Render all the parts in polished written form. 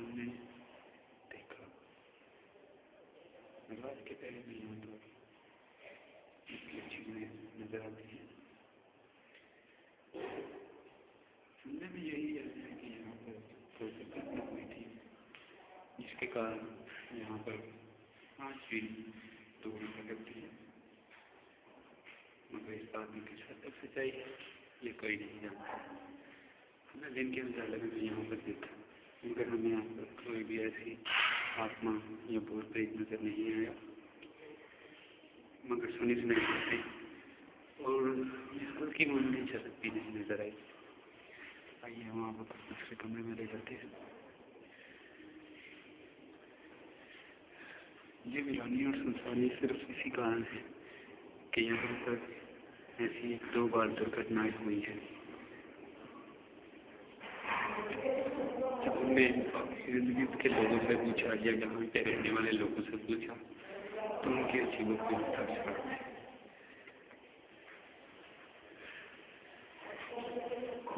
हमने देखा नवाज के पहले भी यहाँ पर चीजें नजर आती हैं। सुनने में यही है कि यहाँ पर कोई दुर्घटना हुई थी जिसके कारण यहाँ पर आज भी दूरी लगती है, मगर इस बात में किस हद तक सच्चाई है ये कोई नहीं जानता। हमने दिन के उजाले में भी यहाँ पर देखा, मगर हमें यहाँ पर कोई भी ऐसी आत्मा या भूत प्रेत नजर नहीं आया, मगर सुनी सुनाई देते और हल्की मामूली झलक भी नहीं नजर आई। आइए हम आप दूसरे कमरे में ले जाते हैं। ये वीरानी और संसारी सिर्फ इसी कारण है कि यहाँ पर ऐसी 2 बार दुर्घटनाएं हुई है। जब हमने इर्द गिर्द के लोगों से पूछा या यहाँ पे रहने वाले लोगों से पूछा तो उनके अजीबो को उत्तर थे।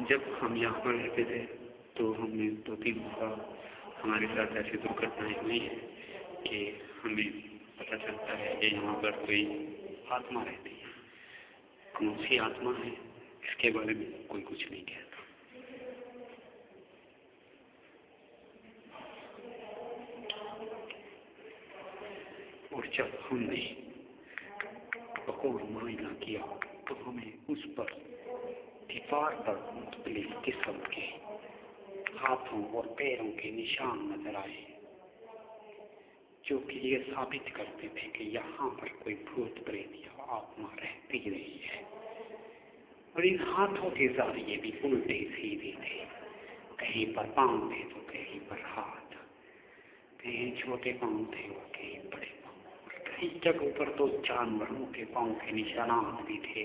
जब हम यहाँ पर रहते थे तो हमने 2-3 बार हमारे साथ ऐसी दुर्घटनाएं हुई है कि हमें पता चलता है कि यहाँ पर कोई आत्मा रहती है। कौन सी आत्मा है इसके बारे में कोई कुछ नहीं कहता। और जब हमने बकौल मुआयना किया तो हमें उस पर दीवार पर मुख्तलिफ किस्म के हाथों और पैरों के निशान नजर आए, जो कि ये साबित करते थे कि यहाँ पर कोई भूत प्रेत या आत्मा रहती रही है। और इन हाथों के जरिए भी उल्टे सीधे थे, कहीं पर पांव थे तो कहीं पर हाथ, कहीं छोटे पांव थे और कहीं बड़े पांव, और कई जगहों पर तो जानवरों के पांव के निशानात भी थे।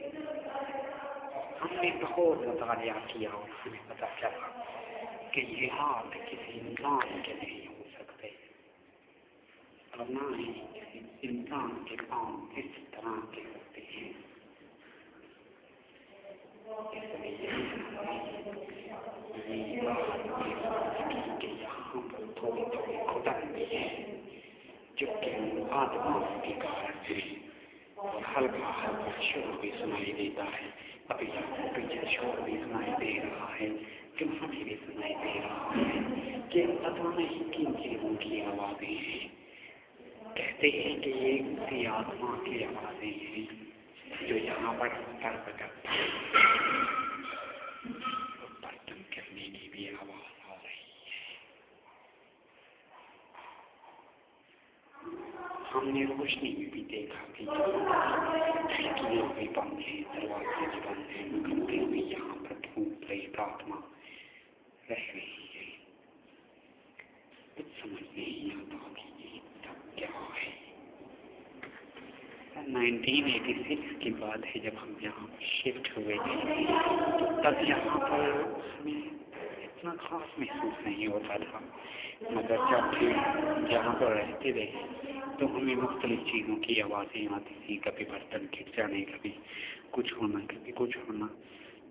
हमने बहुत मुतालिया किया और हमें पता चला कि ये हाथ किसी इंसान के नहीं हो सकते और ना ही किसी इंसान के पांव इस तरह के होते हैं। इसलिए कि यहाँ पर थोड़ी थोड़ी खुदाई भी है जो कि आत्माओं के कारण है, और हल्का हल्का शोर भी सुनाई देता है। अभी आपको पीछे शोर भी सुनाई दे रहा है, हमें भी सुनाई दे रहा है कि पता नहीं किन चीजों की आवाजें हैं। कहते हैं कि ये उसी आत्मा की आवाजें हैं जो यहाँ पर करती है। बर्तन करने की भी आवाज आ रही है। हमने रोशनी में भी देखा कि खिड़कियां भी बंद हैं, दरवाजे भी बंद हैं, मगर फिर भी यहाँ पर भूत प्रेत आत्मा रह रही है। कुछ समझ नहीं आता कि ये तब क्या है। 1986 की बात है जब हम यहाँ शिफ्ट हुए थे, तब यहाँ पर हमें इतना खास महसूस नहीं होता था, मगर जब फिर यहाँ पर रहते रहे तो हमें मुख्तलिफ चीज़ों की आवाज़ें आती थी, कभी बर्तन गिर जाने, कभी कुछ होना, कभी कुछ होना।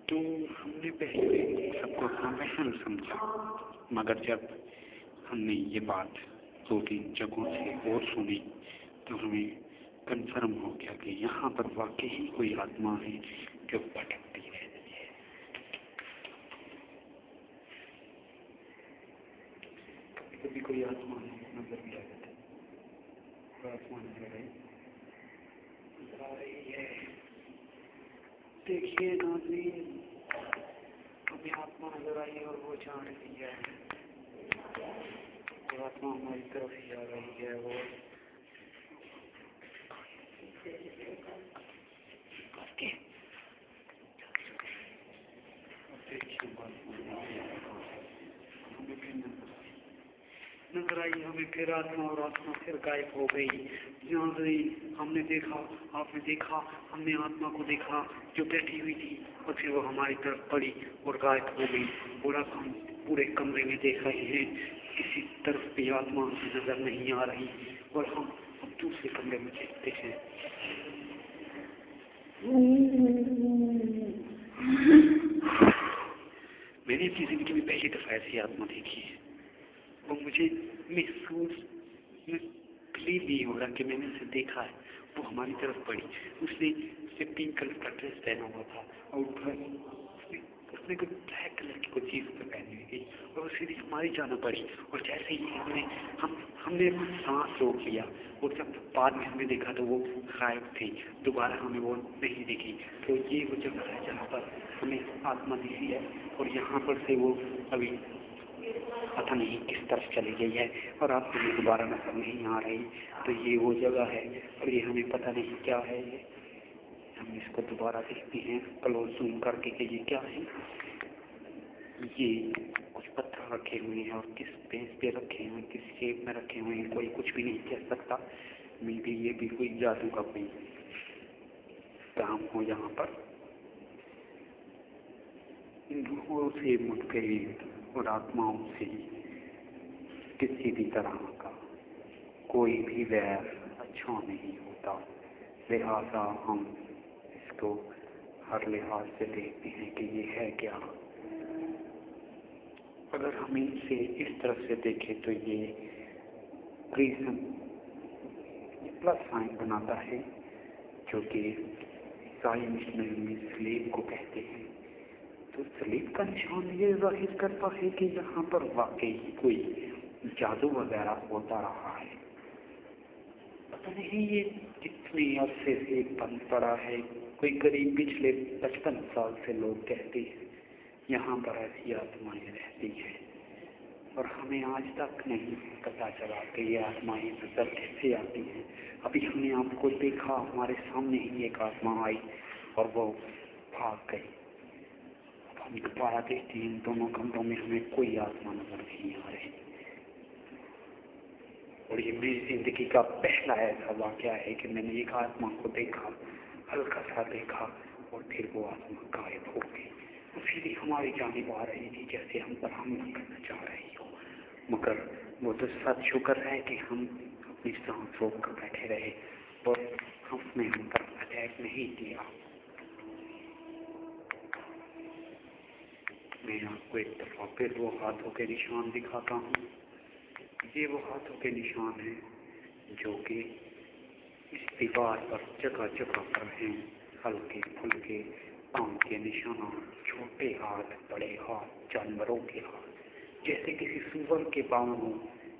तो हमने पहले सबको अपना वहम समझा, मगर जब हमने ये बात 2-3 जगहों से और सुनी तो हमें कंफर्म हो गया कि यहाँ पर वाकई ही कोई आत्मा है जो भटकती रहती है। कभी कभी कोई आत्मा नजर भी आ जाती है, आत्मा नजर आ रही है। देखिए नाज़रीन, हमें आत्मा नजर आई और वो जा रही है, वो आत्मा हमारी तरफ ही आ रही है। वो नजर आई हमें फिर आत्मा, और आत्मा फिर गायब हो गई। हमने देखा, आपने देखा, हमने आत्मा को देखा जो बैठी हुई थी, और फिर वो हमारी तरफ पड़ी और गायब हो गई। और अब हम पूरे कमरे में देख रहे हैं, किसी तरफ भी आत्मा नजर नहीं आ रही, और हम अब दूसरे कमरे में देखते हैं। मैंने अपनी जिंदगी में पहली दफा ऐसी आत्मा देखी है। वो मुझे महसूस बिलीव नहीं हो रहा कि मैंने उसे देखा है। वो हमारी तरफ बढ़ी, उसने पिंक कलर का ड्रेस पहना हुआ था और उसने कुछ ब्लैक कलर की कुछ चीज़ पर पहनी हुई थी और वो सीधी हमारी जाना पड़ी। और जैसे ही हमने सांस रोक लिया और जब बाद में हमने देखा तो वो गायब थी, दोबारा हमें वो नहीं दिखी। तो ये वो जगह है जहाँ पर हमें आत्मा दिखी है और यहाँ पर से वो अभी पता नहीं किस तरफ चली गई है और आप हमें दोबारा नजर नहीं आ रही। तो ये वो जगह है और ये हमें पता नहीं क्या है। ये हम इसको दोबारा देखते हैं क्लोज जूम करके कि ये क्या है। ये कुछ पत्थर रखे हुए हैं और किस बेस पे रखे हुए हैं, किस शेप में रखे हुए हैं, कोई कुछ भी नहीं कह सकता। मे बी ये भी कोई जादू का कोई काम हो यहाँ पर। रूहों से मुठभेड़ और आत्माओं से किसी भी तरह का कोई भी वैर अच्छा नहीं होता। लिहाजा हम इसको हर लिहाज से देखते हैं कि ये है क्या। अगर हम इसे इस तरफ से देखें तो ये प्रिज्म प्लस साइन बनाता है, जो कि ईसाई मिशनरी में स्लेव को कहते हैं। तो स्लेव का निशान ये जाहिर करता है कि यहाँ पर वाकई कोई जादू वगैरह होता रहा है। पता नहीं ये कितने अरसे से बंद पड़ा है। कोई करीब पिछले 55 साल से लोग कहते हैं यहाँ पर ऐसी आत्माएं रहती हैं और हमें आज तक नहीं पता चला कि ये आत्माएं नजर कैसे आती हैं। अभी हमने आपको देखा, हमारे सामने ही एक आत्मा आई और वो भाग गई। हम दोबारा देखते हैं, इन दोनों कमरों में हमें कोई आत्मा नजर नहीं आ रही। और ये मेरी जिंदगी का पहला ऐसा वाक़या है कि मैंने एक आत्मा को देखा, हल्का सा देखा और फिर वो आत्मा गायब हो गई। वो सीधी हमारी जानिब आ रही थी जैसे हम पर हमला करना चाह रही हो। मगर वो तो सच शुक्र है कि हम अपनी सांस रोक कर बैठे रहे और हमने हम पर अटैक नहीं किया। मैं आपको एक दफा फिर वो हाथों के निशान दिखाता हूँ। ये वो हाथों के निशान हैं जो कि इस दीवार पर जगह जगह पर हैं। हल्के फुल्के पाँव के निशान, छोटे हाथ, बड़े हाथ, जानवरों के हाथ, जैसे किसी सूअर के पाँव हो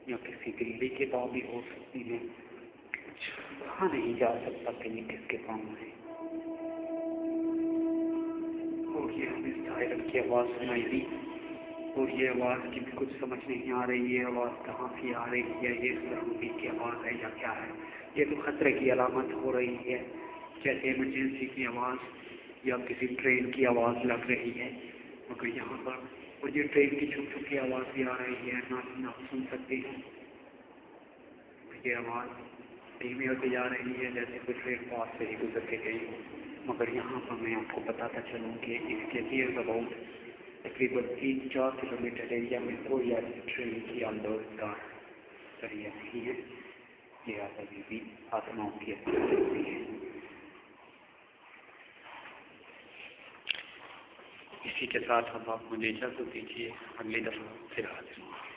या किसी बिल्ली के पाँव भी हो सकती हैं। कहा नहीं जा सकता कि ये किसके पाँव है। और ये हमें सायरन की आवाज़ सुनाई दी और ये आवाज़ की भी कुछ समझ नहीं आ रही है। आवाज़ कहाँ से आ रही है, ये सरूबी की आवाज़ है या क्या है। ये तो खतरे की अलामत हो रही है, जैसे इमरजेंसी की आवाज़ या किसी ट्रेन की आवाज़ लग रही है। मगर यहाँ पर और ये ट्रेन की छुप छुप की आवाज़ भी आ रही है, ना सुन सकते हैं। ये आवाज़ धीमी होती जा रही है जैसे कोई ट्रेन पास से ही गुजर के गई। मगर यहाँ पर मैं आपको बताता चलूँ कि इसके नियर अबाउट तकरीबन 3-4 किलोमीटर एरिया में कोई ऐसी ट्रेन की आंदोलन जरिया नहीं है। ये अभी भी आत्माओं की हुई है। इसी के साथ अब आप मुझे इजाज़त दीजिए, अगली दफ़ा फिर हाजिर होंगे।